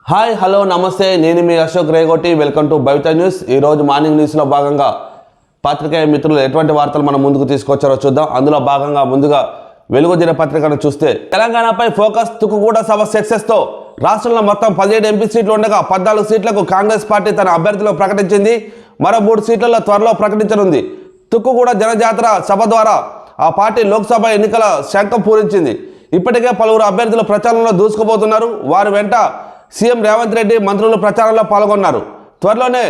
Hi hello నమస్తే, నేను మీ Ashok Regoti. Welcome to Bhavitha News. ఈరోజు మార్నింగ్ న్యూస్లో భాగంగా పాత్రికేయ మిత్రులు ఎటువంటి వార్తలు మనం ముందుకు తీసుకొచ్చారో చూద్దాం. అందులో భాగంగా ముందుగా వెలుగు దినపత్రికను చూస్తే, తెలంగాణపై ఫోకస్ తుక్కుగూడ సభ సక్సెస్తో రాష్ట్రంలో మొత్తం 17 ఎంపీ సీట్లు ఉండగా 14 సీట్లకు కాంగ్రెస్ పార్టీ తన అభ్యర్థులను ప్రకటించింది. మరో 3 సీట్లలో త్వరలో ప్రకటించనుంది. తుక్కుగూడ జనజాతర సభ ద్వారా ఆ పార్టీ లోక్సభ ఎన్నికల శంఖం పూరించింది. ఇప్పటికే పలువురు అభ్యర్థులు ప్రచారంలో దూసుకుపోతున్నారు. వారి వెంట సీఎం రేవంత్ రెడ్డి మంత్రులు ప్రచారంలో పాల్గొన్నారు. త్వరలోనే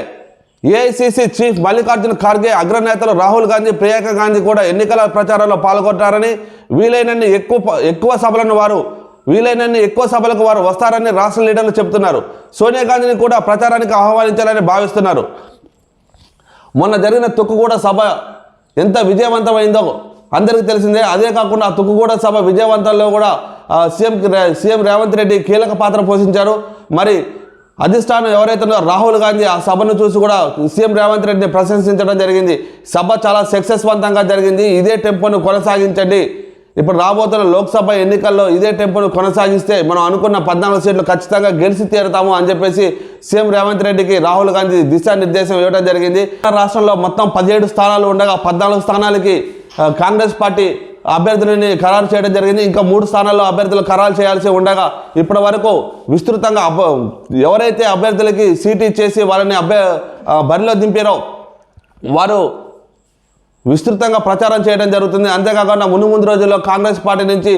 ఏఐసీసీ చీఫ్ మల్లికార్జున ఖార్గే, అగ్రనేతలు రాహుల్ గాంధీ, ప్రియాంక గాంధీ కూడా ఎన్నికల ప్రచారంలో పాల్గొంటారని, వీలైనన్ని ఎక్కువ సభలకు వారు వస్తారని రాష్ట్ర లీడర్లు చెబుతున్నారు. సోనియా గాంధీని కూడా ప్రచారానికి ఆహ్వానించాలని భావిస్తున్నారు. మొన్న జరిగిన తుక్కుగూడ సభ ఎంత విజయవంతమైందో అందరికీ తెలిసిందే. అదే కాకుండా ఆ తుక్కుగూడ సభ విజయవంతంలో కూడా సీఎం రేవంత్ రెడ్డి కీలక పాత్ర పోషించారు. మరి అధిష్టానం ఎవరైతే ఉన్నారో రాహుల్ గాంధీ ఆ సభను చూసి కూడా సీఎం రేవంత్ రెడ్డిని ప్రశంసించడం జరిగింది. సభ చాలా సక్సెస్వంతంగా జరిగింది, ఇదే టెంపోను కొనసాగించండి, ఇప్పుడు రాబోతున్న లోక్సభ ఎన్నికల్లో ఇదే టెంపోను కొనసాగిస్తే మనం అనుకున్న 14 సీట్లు ఖచ్చితంగా గెలిచి తీరుతాము అని చెప్పేసి సీఎం రేవంత్ రెడ్డికి రాహుల్ గాంధీ దిశానిర్దేశం ఇవ్వడం జరిగింది. రాష్ట్రంలో మొత్తం 17 స్థానాలు ఉండగా 14 స్థానాలకి కాంగ్రెస్ పార్టీ అభ్యర్థులని ఖరారు చేయడం జరిగింది. ఇంకా 3 స్థానాల్లో అభ్యర్థులు ఖరారు చేయాల్సి ఉండగా ఇప్పటి వరకు విస్తృతంగా ఎవరైతే అభ్యర్థులకి సీటు ఇచ్చేసి వాళ్ళని బరిలో దింపారో వారు విస్తృతంగా ప్రచారం చేయడం జరుగుతుంది. అంతేకాకుండా ముందు రోజుల్లో కాంగ్రెస్ పార్టీ నుంచి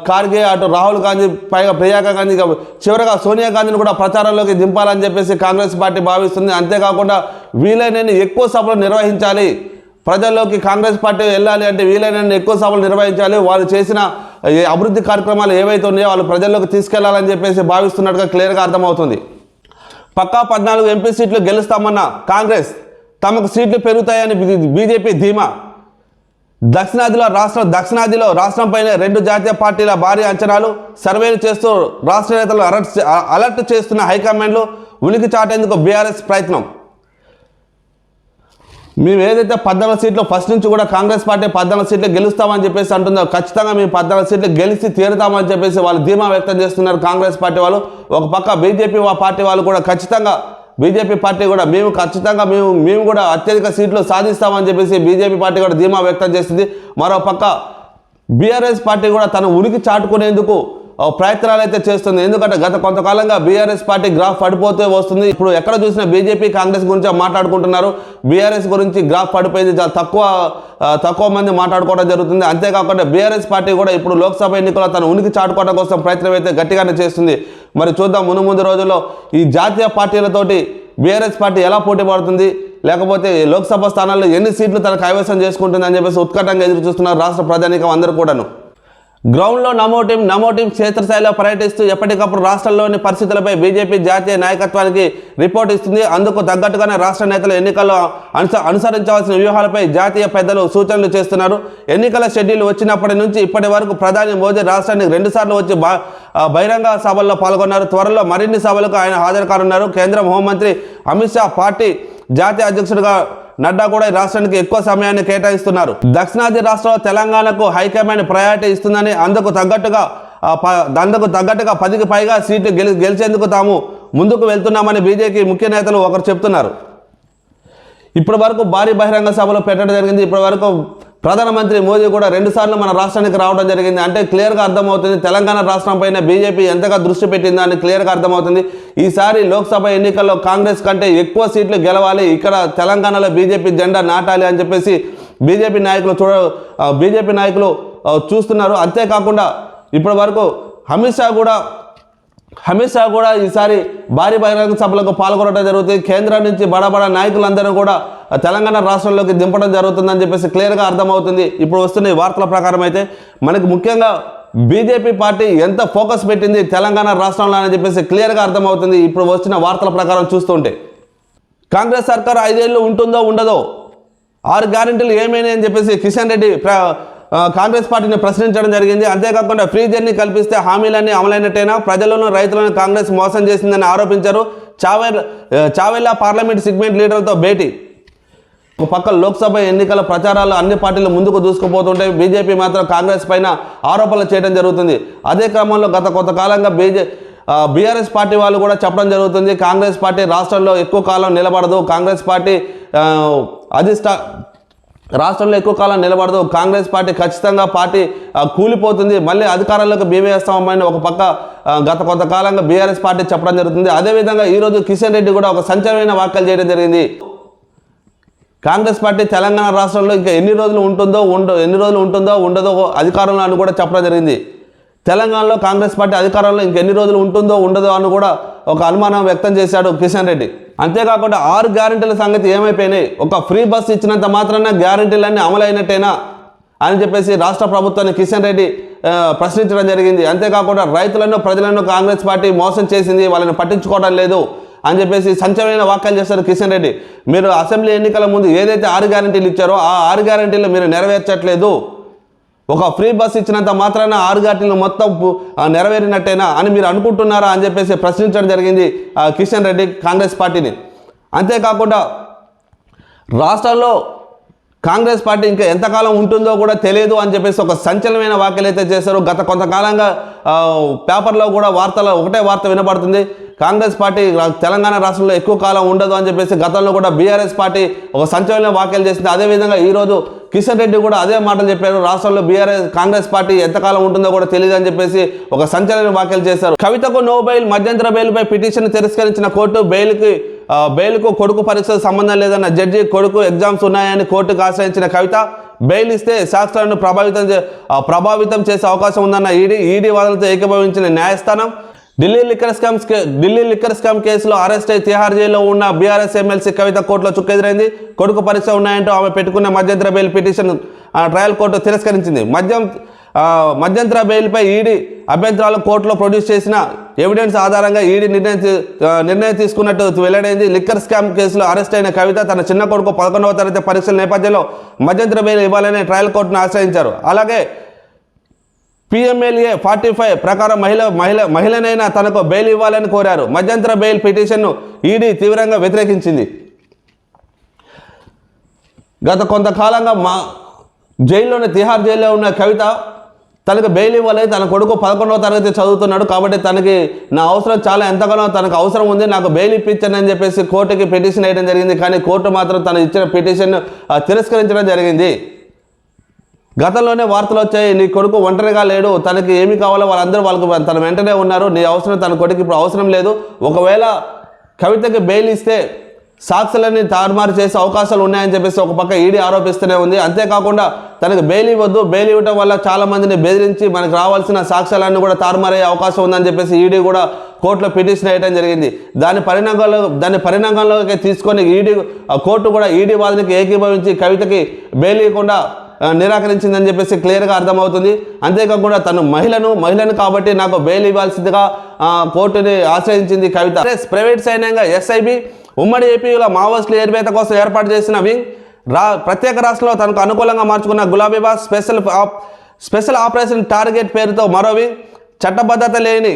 ఖార్గే, అటు రాహుల్ గాంధీ, పైగా ప్రియాంక గాంధీ, చివరగా సోనియా గాంధీని కూడా ప్రచారంలోకి దింపాలని చెప్పేసి కాంగ్రెస్ పార్టీ భావిస్తుంది. అంతేకాకుండా వీలైనన్ని ఎక్కువ సభలు నిర్వహించాలి, ప్రజల్లోకి కాంగ్రెస్ పార్టీ వెళ్ళాలి అంటే వీలైనన్ని ఎక్కువ సభలు నిర్వహించాలి, వాళ్ళు చేసిన అభివృద్ధి కార్యక్రమాలు ఏవైతే ఉన్నాయో వాళ్ళు ప్రజల్లోకి తీసుకెళ్లాలని చెప్పేసి భావిస్తున్నట్టుగా క్లియర్గా అర్థమవుతుంది. పక్కా 14 ఎంపీ సీట్లు గెలుస్తామన్న కాంగ్రెస్, తమకు సీట్లు పెరుగుతాయని బీజేపీ ధీమా. దక్షిణాదిలో రాష్ట్రంపైనే 2 జాతీయ పార్టీల భారీ అంచనాలు, సర్వేలు చేస్తూ రాష్ట్ర నేతలు అలర్ట్ చేస్తున్న హైకమాండ్లు, ఉనికి చాటేందుకు బీఆర్ఎస్ ప్రయత్నం. మేము ఏదైతే 14 సీట్లు ఫస్ట్ నుంచి కూడా కాంగ్రెస్ పార్టీ 14 సీట్లు గెలుస్తామని చెప్పేసి అంటుందో, ఖచ్చితంగా మేము 14 సీట్లు గెలిచి తీరుతామని చెప్పేసి వాళ్ళు ధీమా వ్యక్తం చేస్తున్నారు కాంగ్రెస్ పార్టీ వాళ్ళు. ఒక పక్క బీజేపీ పార్టీ వాళ్ళు కూడా ఖచ్చితంగా, బీజేపీ పార్టీ కూడా మేము కూడా అత్యధిక సీట్లు సాధిస్తామని చెప్పేసి బీజేపీ పార్టీ కూడా ధీమా వ్యక్తం చేస్తుంది. మరో పక్క బీఆర్ఎస్ పార్టీ కూడా తన ఉనికి చాటుకునేందుకు ప్రయత్నాలు అయితే చేస్తుంది. ఎందుకంటే గత కొంతకాలంగా బీఆర్ఎస్ పార్టీ గ్రాఫ్ పడిపోతూ వస్తుంది. ఇప్పుడు ఎక్కడ చూసినా బీజేపీ కాంగ్రెస్ గురించి మాట్లాడుకుంటున్నారు. బీఆర్ఎస్ గురించి గ్రాఫ్ పడిపోయింది, చాలా తక్కువ మంది మాట్లాడుకోవడం జరుగుతుంది. అంతేకాకుండా బీఆర్ఎస్ పార్టీ కూడా ఇప్పుడు లోక్సభ ఎన్నికల్లో తన ఉనికి చాటుకోవడం కోసం ప్రయత్నం అయితే గట్టిగానే చేస్తుంది. మరి చూద్దాం ముందు రోజుల్లో ఈ జాతీయ పార్టీలతోటి బీఆర్ఎస్ పార్టీ ఎలా పోటీ పడుతుంది, లేకపోతే లోక్సభ స్థానాల్లో ఎన్ని సీట్లు తన కైవసం చేసుకుంటుంది అని చెప్పేసి ఉత్కంఠంగా ఎదురు చూస్తున్నారు రాష్ట్ర ప్రజానీకం అందరూ కూడాను. గ్రౌండ్లో నమో టీం క్షేత్రస్థాయిలో పర్యటిస్తూ ఎప్పటికప్పుడు రాష్ట్రంలోని పరిస్థితులపై బీజేపీ జాతీయ నాయకత్వానికి రిపోర్ట్ ఇస్తుంది. అందుకు తగ్గట్టుగానే రాష్ట్ర నేతలు ఎన్నికల్లో అనుసరించవలసిన వ్యూహాలపై జాతీయ పెద్దలు సూచనలు చేస్తున్నారు. ఎన్నికల షెడ్యూల్ వచ్చినప్పటి నుంచి ఇప్పటి వరకు ప్రధాని మోదీ రాష్ట్రానికి 2 సార్లు వచ్చి బహిరంగ సభల్లో పాల్గొన్నారు. త్వరలో మరిన్ని సభలకు ఆయన హాజరు కానున్నారు. కేంద్ర హోంమంత్రి అమిత్ షా, పార్టీ జాతీయ అధ్యక్షుడిగా నడ్డా కూడా ఈ రాష్ట్రానికి ఎక్కువ సమయాన్ని కేటాయిస్తున్నారు. దక్షిణాది రాష్ట్రంలో తెలంగాణకు హైకమాండ్ ప్రయారిటీ ఇస్తుందని, అందుకు తగ్గట్టుగా 10కి పైగా సీట్లు గెలిచేందుకు తాము ముందుకు వెళ్తున్నామని బీజేపీ ముఖ్య నేతలు ఒకరు చెప్తున్నారు. ఇప్పటి వరకు భారీ బహిరంగ సభలు పెట్టడం జరిగింది. ఇప్పటి వరకు ప్రధానమంత్రి మోదీ కూడా 2 సార్లు మన రాష్ట్రానికి రావడం జరిగింది. అంటే క్లియర్గా అర్థమవుతుంది తెలంగాణ రాష్ట్రం పైన బీజేపీ ఎంతగా దృష్టి పెట్టిందా అని క్లియర్గా అర్థమవుతుంది. ఈసారి లోక్సభ ఎన్నికల్లో కాంగ్రెస్ కంటే ఎక్కువ సీట్లు గెలవాలి, ఇక్కడ తెలంగాణలో బీజేపీ జెండా నాటాలి అని చెప్పేసి బీజేపీ నాయకులు చూస్తున్నారు. అంతేకాకుండా ఇప్పటి వరకు అమిత్ షా కూడా ఈసారి భారీ బహిరంగ సభలకు పాల్గొనడం జరుగుతుంది. కేంద్రం నుంచి బడా నాయకులందరూ కూడా తెలంగాణ రాష్ట్రంలోకి దింపడం జరుగుతుందని చెప్పేసి క్లియర్గా అర్థమవుతుంది. ఇప్పుడు వస్తున్న ఈ వార్తల ప్రకారం అయితే మనకు ముఖ్యంగా బీజేపీ పార్టీ ఎంత ఫోకస్ పెట్టింది తెలంగాణ రాష్ట్రంలో అని చెప్పేసి క్లియర్గా అర్థమవుతుంది ఇప్పుడు వచ్చిన వార్తల ప్రకారం చూస్తుంటే. కాంగ్రెస్ సర్కార్ 5 ఏళ్ళు ఉంటుందో ఉండదో, 6 గ్యారెంటీలు ఏమైనా అని చెప్పేసి కిషన్ రెడ్డి కాంగ్రెస్ పార్టీని ప్రశ్నించడం జరిగింది. అంతేకాకుండా ఫ్రీ జర్నీ కల్పిస్తే హామీలన్నీ అమలైనట్టేనా, ప్రజలను రైతులను కాంగ్రెస్ మోసం చేసిందని ఆరోపించారు. చావెల్లా పార్లమెంట్ సెగ్మెంట్ లీడర్లతో భేటీ. ఒక పక్క లోక్సభ ఎన్నికల ప్రచారాలు అన్ని పార్టీలు ముందుకు దూసుకుపోతుంటే బీజేపీ మాత్రం కాంగ్రెస్ పైన ఆరోపణలు చేయడం జరుగుతుంది. అదే క్రమంలో గత కొంతకాలంగా బీఆర్ఎస్ పార్టీ వాళ్ళు కూడా చెప్పడం జరుగుతుంది. కాంగ్రెస్ పార్టీ రాష్ట్రంలో ఎక్కువ కాలం నిలబడదు, కాంగ్రెస్ పార్టీ రాష్ట్రంలో ఎక్కువ కాలం నిలబడదు, కాంగ్రెస్ పార్టీ ఖచ్చితంగా పార్టీ కూలిపోతుంది, మళ్ళీ అధికారంలోకి బీవేస్తామని ఒక పక్క గత కొంతకాలంగా బీఆర్ఎస్ పార్టీ చెప్పడం జరుగుతుంది. అదేవిధంగా ఈరోజు కిషన్ రెడ్డి కూడా ఒక సంచలనమైన వ్యాఖ్యలు చేయడం జరిగింది. కాంగ్రెస్ పార్టీ తెలంగాణ రాష్ట్రంలో ఇంకా ఎన్ని రోజులు ఉంటుందో ఉండదో అధికారంలో అని కూడా చెప్పడం జరిగింది. తెలంగాణలో కాంగ్రెస్ పార్టీ అధికారంలో ఇంకెన్ని రోజులు ఉంటుందో ఉండదో అని కూడా ఒక అనుమానం వ్యక్తం చేశాడు కిషన్ రెడ్డి. అంతేకాకుండా 6 గ్యారెంటీల సంగతి ఏమైపోయినాయి, ఒక ఫ్రీ బస్ ఇచ్చినంత మాత్రాన గ్యారెంటీలన్నీ అమలైనట్టేనా అని చెప్పేసి రాష్ట్ర ప్రభుత్వాన్ని కిషన్ రెడ్డి ప్రశ్నించడం జరిగింది. అంతేకాకుండా రైతులను ప్రజలను కాంగ్రెస్ పార్టీ మోసం చేసింది, వాళ్ళని పట్టించుకోవడం లేదు అని చెప్పేసి సంచలనమైన వ్యాఖ్యలు చేశారు కిషన్ రెడ్డి. మీరు అసెంబ్లీ ఎన్నికల ముందు ఏదైతే 6 గ్యారెంటీలు ఇచ్చారో ఆ 6 గ్యారెంటీలు మీరు నెరవేర్చట్లేదు, ఒక ఫ్రీ బస్ ఇచ్చినంత మాత్రాన 6 గ్యారెంటీలు మొత్తం నెరవేరినట్టేనా అని మీరు అనుకుంటున్నారా అని చెప్పేసి ప్రశ్నించడం జరిగింది కిషన్ రెడ్డి కాంగ్రెస్ పార్టీని. అంతేకాకుండా రాష్ట్రాల్లో కాంగ్రెస్ పార్టీ ఇంకా ఎంతకాలం ఉంటుందో కూడా తెలియదు అని చెప్పేసి ఒక సంచలనమైన వ్యాఖ్యలు అయితే చేశారు. గత కొంతకాలంగా పేపర్లో కూడా ఒకటే వార్త వినపడుతుంది, కాంగ్రెస్ పార్టీ తెలంగాణ రాష్ట్రంలో ఎక్కువ కాలం ఉండదు అని చెప్పేసి గతంలో కూడా బీఆర్ఎస్ పార్టీ ఒక సంచలన వ్యాఖ్యలు చేసింది. అదేవిధంగా ఈరోజు కిషన్ రెడ్డి కూడా అదే మాటలు చెప్పారు, రాష్ట్రంలో కాంగ్రెస్ పార్టీ ఎంతకాలం ఉంటుందో కూడా తెలియదు అని చెప్పేసి ఒక సంచలన వ్యాఖ్యలు చేశారు. కవితకు నో బెయిల్, మధ్యంతర బెయిల్పై పిటిషన్ తిరస్కరించిన కోర్టు బెయిల్కు కొడుకు పరీక్షకు సంబంధం లేదన్న జడ్జి, కొడుకు ఎగ్జామ్స్ ఉన్నాయని కోర్టుకు ఆశ్రయించిన కవిత బెయిల్ ఇస్తే సాక్షులను ప్రభావితం చేసే అవకాశం ఉందన్న ఈడీ వాదనలతో ఏకీభవించిన న్యాయస్థానం ఢిల్లీ లిక్కర్ స్కామ్ కేసులో అరెస్ట్ అయి తిహార్ జైల్లో ఉన్న బీఆర్ఎస్ ఎమ్మెల్సీ కవిత కోర్టులో చుక్కెదురైంది. కొడుకు పరీక్ష ఉన్నాయంటూ ఆమె పెట్టుకున్న మధ్యంతర బెయిల్ పిటిషన్ ట్రయల్ కోర్టు తిరస్కరించింది. మధ్యంతర బెయిల్పై ఈడీ అభ్యంతరాలు కోర్టులో ప్రొడ్యూస్ చేసిన ఎవిడెన్స్ ఆధారంగా ఈడీ నిర్ణయం తీసుకున్నట్టు వెల్లడైంది. లిక్కర్ స్కామ్ కేసులో అరెస్ట్ అయిన కవిత తన చిన్న కొడుకు 11వ తరగతి పరీక్షల నేపథ్యంలో మధ్యంతర బెయిల్ ఇవ్వాలని ట్రయల్ కోర్టును ఆశ్రయించారు. అలాగే PMLA 45 ప్రకారం మహిళనైనా తనకు బెయిల్ ఇవ్వాలని కోరారు. మధ్యంతర బెయిల్ పిటిషన్ను ఈడీ తీవ్రంగా వ్యతిరేకించింది. గత కొంతకాలంగా తిహార్ జైల్లో ఉన్న కవిత తనకు బెయిల్ ఇవ్వలేదు, తన కొడుకు 11వ తరగతి చదువుతున్నాడు కాబట్టి తనకి నా అవసరం చాలా ఎంతగానో తనకు అవసరం ఉంది, నాకు బెయిల్ ఇప్పించండి అని చెప్పేసి కోర్టుకి పిటిషన్ వేయడం జరిగింది. కానీ కోర్టు మాత్రం తను ఇచ్చిన పిటిషన్ను తిరస్కరించడం జరిగింది. గతంలోనే వార్తలు వచ్చాయి, నీ కొడుకు ఒంటరిగా లేడు, తనకి ఏమి కావాలో వాళ్ళకు తన వెంటనే ఉన్నారు, నీ అవసరం తన కొడుకు ఇప్పుడు అవసరం లేదు, ఒకవేళ కవితకి బెయిల్ ఇస్తే సాక్షులని తారుమారు చేసే అవకాశాలు ఉన్నాయని చెప్పేసి ఒక పక్క ఈడీ ఆరోపిస్తూనే ఉంది. అంతేకాకుండా తనకు బెయిల్ ఇవ్వద్దు, బెయిల్ ఇవ్వడం వల్ల చాలామందిని బెదిరించి మనకు రావాల్సిన సాక్ష్యాలన్నీ కూడా తారుమారయ్యే అవకాశం ఉందని చెప్పేసి ఈడీ కూడా కోర్టులో పిటిషన్ వేయడం జరిగింది. దాని పరిణామాల్లోకి తీసుకొని కోర్టు కూడా ఈడీ వాదనకి ఏకీభవించి కవితకి బెయిల్ ఇవ్వకుండా నిరాకరించిందని చెప్పేసి క్లియర్గా అర్థమవుతుంది. అంతేకాకుండా తను మహిళను కాబట్టి నాకు బెయిల్ ఇవ్వాల్సిందిగా కోర్టుని ఆశ్రయించింది కవిత. ప్రైవేట్ సైన్యంగా SIB ఉమ్మడి ఏపీలో మావోయిస్టుల ఏర్పేత కోసం ఏర్పాటు చేసిన వింగ్ ప్రత్యేక రాష్ట్రంలో తనకు అనుకూలంగా మార్చుకున్న గులాబీ బాస్ స్పెషల్ ఆపరేషన్ టార్గెట్ పేరుతో మరో వింగ్, చట్టబద్ధత లేని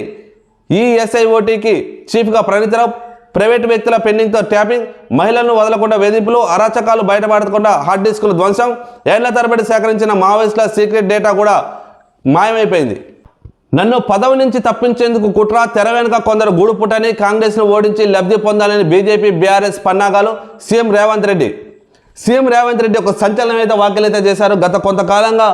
ఈ SIOTకి చీఫ్గా ప్రణీతరావు, ప్రైవేటు వ్యక్తుల పెండింగ్తో ట్యాపింగ్, మహిళలను వదలకుండా వేధింపులు, అరాచకాలు బయటపడకుండా హార్డ్ డిస్కులు ధ్వంసం, ఏళ్ల తరబడి సేకరించిన మావోయిస్టుల సీక్రెట్ డేటా కూడా మాయమైపోయింది. నన్ను పదవి నుంచి తప్పించేందుకు కుట్ర, తెర వెనుక కొందరు గూడుపుటని, కాంగ్రెస్ను ఓడించి లబ్ధి పొందాలని బీజేపీ బీఆర్ఎస్ పన్నాగాలు, సీఎం రేవంత్ రెడ్డి ఒక సంచలనమైన వ్యాఖ్యలు అయితే చేశారు. గత కొంతకాలంగా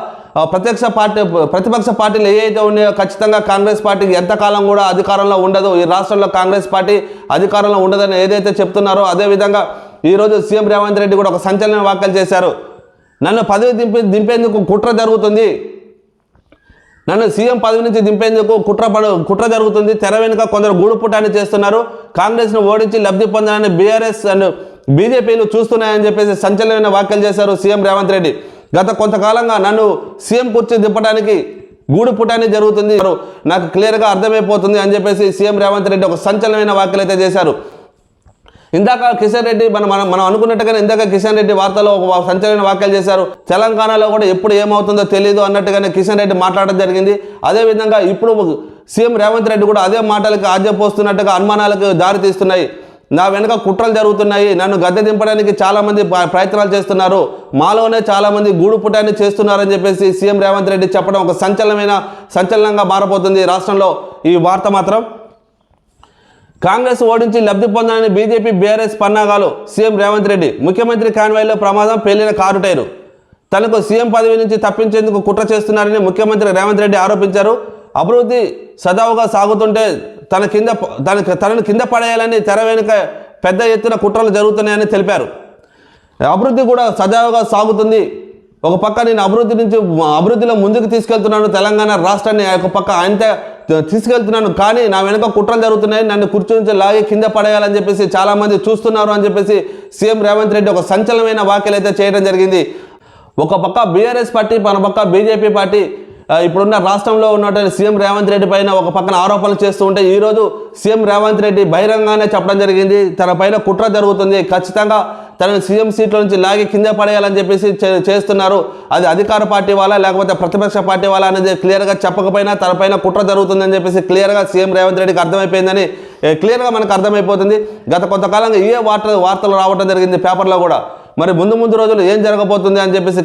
ప్రతిపక్ష పార్టీలు ఏవైతే ఉన్నాయో ఖచ్చితంగా కాంగ్రెస్ పార్టీకి ఎంతకాలం కూడా అధికారంలో ఉండదు, ఈ రాష్ట్రంలో కాంగ్రెస్ పార్టీ అధికారంలో ఉండదని ఏదైతే చెప్తున్నారో అదేవిధంగా ఈరోజు సీఎం రేవంత్ రెడ్డి కూడా ఒక సంచలన వ్యాఖ్యలు చేశారు. నన్ను పదవి దింపేందుకు కుట్ర జరుగుతుంది, నన్ను సీఎం పదవి నుంచి దింపేందుకు కుట్ర జరుగుతుంది, తెర వెనుక కొందరు గూడుపుటాన్ని చేస్తున్నారు, కాంగ్రెస్ను ఓడించి లబ్ధి పొందాలని బీఆర్ఎస్ అండ్ బీజేపీలు చూస్తున్నాయని చెప్పేసి సంచలనమైన వ్యాఖ్యలు చేశారు సీఎం రేవంత్ రెడ్డి. గత కొంతకాలంగా నన్ను సీఎం కుర్చీ దింపడానికి గూడుపుటాన్ని జరుగుతుంది, నాకు క్లియర్గా అర్థమైపోతుంది అని చెప్పేసి సీఎం రేవంత్ రెడ్డి ఒక సంచలనమైన వ్యాఖ్యలు అయితే చేశారు. ఇందాక కిషన్ రెడ్డి మనం అనుకున్నట్టుగానే ఇందాక కిషన్ రెడ్డి వార్తలో ఒక సంచలన వ్యాఖ్యలు చేశారు. తెలంగాణలో కూడా ఎప్పుడు ఏమవుతుందో తెలియదు అన్నట్టుగానే కిషన్ రెడ్డి మాట్లాడడం జరిగింది. అదేవిధంగా ఇప్పుడు సీఎం రేవంత్ రెడ్డి కూడా అదే మాటలకు ఆజ్ఞపోస్తున్నట్టుగా అనుమానాలకు దారి తీస్తున్నాయి. నా వెనుక కుట్రలు జరుగుతున్నాయి, నన్ను గద్దె దింపడానికి చాలామంది ప్రయత్నాలు చేస్తున్నారు, మాలోనే చాలామంది గూడుపుటాన్ని చేస్తున్నారని చెప్పేసి సీఎం రేవంత్ రెడ్డి చెప్పడం ఒక సంచలనంగా మారబోతుంది రాష్ట్రంలో ఈ వార్త మాత్రం. కాంగ్రెస్ ఓడించి లబ్ధి పొందాలని బీజేపీ బీఆర్ఎస్ పన్నాగాలు. సీఎం రేవంత్ రెడ్డి. ముఖ్యమంత్రి కాన్వాయ్లో ప్రమాదం, పేలిన కారు టైరు. తనకు సీఎం పదవి నుంచి తప్పించేందుకు కుట్ర చేస్తున్నారని ముఖ్యమంత్రి రేవంత్ రెడ్డి ఆరోపించారు. అభివృద్ధి సజావుగా సాగుతుంటే తనను కింద పడేయాలని తెర వెనుక పెద్ద ఎత్తున కుట్రలు జరుగుతున్నాయని తెలిపారు. అభివృద్ధి కూడా సజావుగా సాగుతుంది. ఒక పక్క నేను అభివృద్ధిలో ముందుకు తీసుకెళ్తున్నాను, తెలంగాణ రాష్ట్రాన్ని ఒక పక్క ఆయనతో తీసుకెళ్తున్నాను, కానీ నా వెనుక కుట్రలు జరుగుతున్నాయి, నన్ను కుర్చీ లాగి కింద పడేయాలని చెప్పేసి చాలామంది చూస్తున్నారు అని చెప్పేసి సీఎం రేవంత్ రెడ్డి ఒక సంచలనమైన వ్యాఖ్యలు అయితే చేయడం జరిగింది. ఒక పక్క బీఆర్ఎస్ పార్టీ, మన పక్క బీజేపీ పార్టీ ఇప్పుడున్న రాష్ట్రంలో ఉన్నటువంటి సీఎం రేవంత్ రెడ్డి పైన ఒక పక్కన ఆరోపణలు చేస్తూ ఉంటే ఈరోజు సీఎం రేవంత్ రెడ్డి బహిరంగానే చెప్పడం జరిగింది, తన పైన కుట్ర జరుగుతుంది, ఖచ్చితంగా తనను సీఎం సీట్లో నుంచి లాగి కింద పడేయాలని చెప్పేసి చేస్తున్నారు. అది అధికార పార్టీ వాళ్ళ లేకపోతే ప్రతిపక్ష పార్టీ వాళ్ళ అనేది క్లియర్గా చెప్పకపోయినా తన పైన కుట్ర జరుగుతుందని చెప్పేసి క్లియర్గా సీఎం రేవంత్ రెడ్డికి అర్థమైపోయిందని క్లియర్గా మనకు అర్థమైపోతుంది. గత కొంతకాలంగా ఏ వార్తలు రావడం జరిగింది పేపర్లో కూడా. మరి ముందు రోజులు ఏం జరగబోతుంది అని చెప్పేసి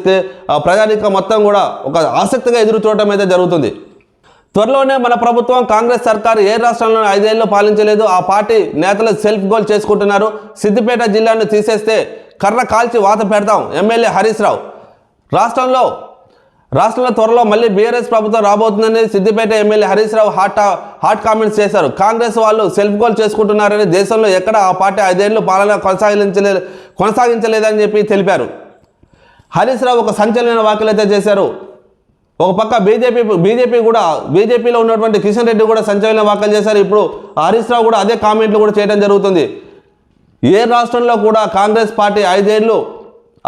ప్రజానీకం మొత్తం కూడా ఒక ఆసక్తిగా ఎదురు చూడటం అయితే జరుగుతుంది. త్వరలోనే మన ప్రభుత్వం కాంగ్రెస్ సర్కారు ఏ రాష్ట్రంలో 5 ఏళ్ళు పాలించలేదు, ఆ పార్టీ నేతలు సెల్ఫ్ గోల్ చేసుకుంటున్నారు. సిద్దిపేట జిల్లాను తీసేస్తే కర్ర కాల్చి వాత పెడతాం, ఎమ్మెల్యే హరీష్ రావు. రాష్ట్రంలో త్వరలో మళ్ళీ బీఆర్ఎస్ ప్రభుత్వం రాబోతుందని Siddipet MLA Harish Rao hot comments చేశారు. కాంగ్రెస్ వాళ్ళు సెల్ఫ్ గోల్ చేసుకుంటున్నారని, దేశంలో ఎక్కడ ఆ పార్టీ 5 ఏళ్ళు పాలన కొనసాగించలేదని చెప్పి తెలిపారు. హరీష్ రావు ఒక సంచలన వ్యాఖ్యలు అయితే చేశారు. ఒక పక్క బీజేపీలో ఉన్నటువంటి కిషన్ రెడ్డి కూడా సంచలన వ్యాఖ్యలు చేశారు. ఇప్పుడు హరీష్ రావు కూడా అదే కామెంట్లు కూడా చేయడం జరుగుతుంది. ఏ రాష్ట్రంలో కూడా కాంగ్రెస్ పార్టీ 5 ఏళ్ళు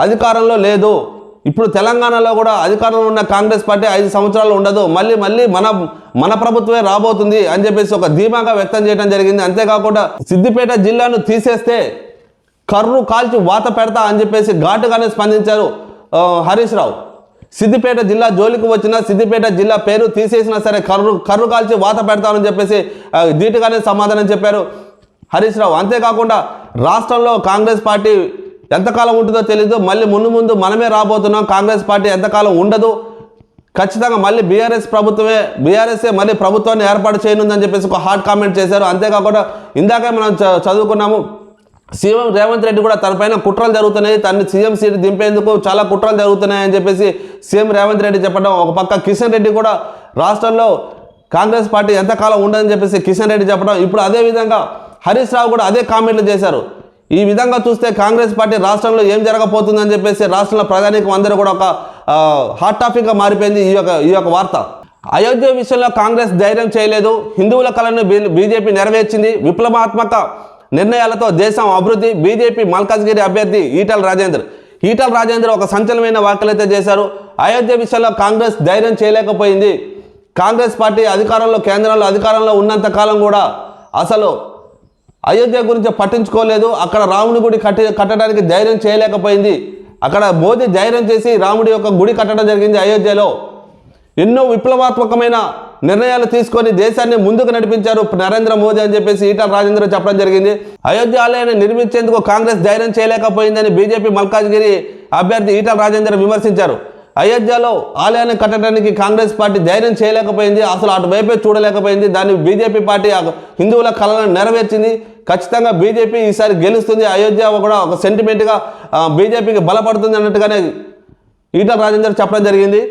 అధికారంలో లేదు, ఇప్పుడు తెలంగాణలో కూడా అధికారంలో ఉన్న కాంగ్రెస్ పార్టీ 5 సంవత్సరాలు ఉండదు, మళ్ళీ మన ప్రభుత్వమే రాబోతుంది అని చెప్పేసి ఒక ధీమాగా వ్యక్తం చేయడం జరిగింది. అంతేకాకుండా సిద్దిపేట జిల్లాను తీసేస్తే కర్రు కాల్చి వాత పెడతా అని చెప్పేసి ఘాటుగానే స్పందించారు హరీష్ రావు. సిద్దిపేట జిల్లా జోలికి వచ్చినా, సిద్దిపేట జిల్లా పేరు తీసేసినా సరే కర్రు కాల్చి వాత పెడతామని చెప్పేసి ధీటుగానే సమాధానం చెప్పారు హరీష్ రావు. అంతేకాకుండా రాష్ట్రంలో కాంగ్రెస్ పార్టీ ఎంతకాలం ఉంటుందో తెలీదు, మళ్ళీ ముందు మనమే రాబోతున్నాం, కాంగ్రెస్ పార్టీ ఎంతకాలం ఉండదు, ఖచ్చితంగా మళ్ళీ బీఆర్ఎస్ఏ మళ్ళీ ప్రభుత్వాన్ని ఏర్పాటు చేయనుందని చెప్పేసి ఒక హాట్ కామెంట్ చేశారు. అంతేకాకుండా ఇందాకే మనం చదువుకున్నాము, సీఎం రేవంత్ రెడ్డి కూడా తన పైన కుట్రలు జరుగుతున్నాయి, తనని సీఎం సీట్ దింపేందుకు చాలా కుట్రలు జరుగుతున్నాయని చెప్పేసి సీఎం రేవంత్ రెడ్డి చెప్పడం. ఒక పక్క కిషన్ రెడ్డి కూడా రాష్ట్రంలో కాంగ్రెస్ పార్టీ ఎంతకాలం ఉండదని చెప్పేసి కిషన్ రెడ్డి చెప్పడం. ఇప్పుడు అదేవిధంగా హరీష్ రావు కూడా అదే కామెంట్లు చేశారు. ఈ విధంగా చూస్తే కాంగ్రెస్ పార్టీ రాష్ట్రంలో ఏం జరగబోతుందని చెప్పేసి రాష్ట్రంలో ప్రధానికం అందరూ కూడా ఒక హాట్ టాపిక్గా మారిపోయింది ఈ యొక్క వార్త. అయోధ్య విషయంలో కాంగ్రెస్ ధైర్యం చేయలేదు, హిందువుల కళను బీజేపీ నెరవేర్చింది, విప్లవాత్మక నిర్ణయాలతో దేశం అభివృద్ధి. బీజేపీ మల్కాజ్గిరి అభ్యర్థి ఈటల రాజేందర్ ఒక సంచలనమైన వ్యాఖ్యలైతే చేశారు. అయోధ్య విషయంలో కాంగ్రెస్ ధైర్యం చేయలేకపోయింది, కాంగ్రెస్ పార్టీ కేంద్రంలో అధికారంలో ఉన్నంత కాలం కూడా అసలు అయోధ్య గురించి పట్టించుకోలేదు, అక్కడ రాముడి గుడి కట్టడానికి ధైర్యం చేయలేకపోయింది, అక్కడ మోదీ ధైర్యం చేసి రాముడి యొక్క గుడి కట్టడం జరిగింది. అయోధ్యలో ఎన్నో విప్లవాత్మకమైన నిర్ణయాలు తీసుకొని దేశాన్ని ముందుకు నడిపించారు నరేంద్ర మోదీ అని చెప్పేసి ఈటల రాజేందర్ చెప్పడం జరిగింది. అయోధ్య ఆలయాన్ని నిర్మించేందుకు కాంగ్రెస్ ధైర్యం చేయలేకపోయిందని బీజేపీ మల్కాజ్గిరి అభ్యర్థి ఈటల రాజేందర్ విమర్శించారు. అయోధ్యలో ఆలయాన్ని కట్టడానికి కాంగ్రెస్ పార్టీ ధైర్యం చేయలేకపోయింది, అసలు అటువైపే చూడలేకపోయింది, దాన్ని బీజేపీ పార్టీ హిందువుల కళలను నెరవేర్చింది. ఖచ్చితంగా బీజేపీ ఈసారి గెలుస్తుంది, అయోధ్య కూడా ఒక సెంటిమెంట్గా బీజేపీకి బలపడుతుంది అన్నట్టుగానే ఈటల రాజేందర్ చెప్పడం జరిగింది.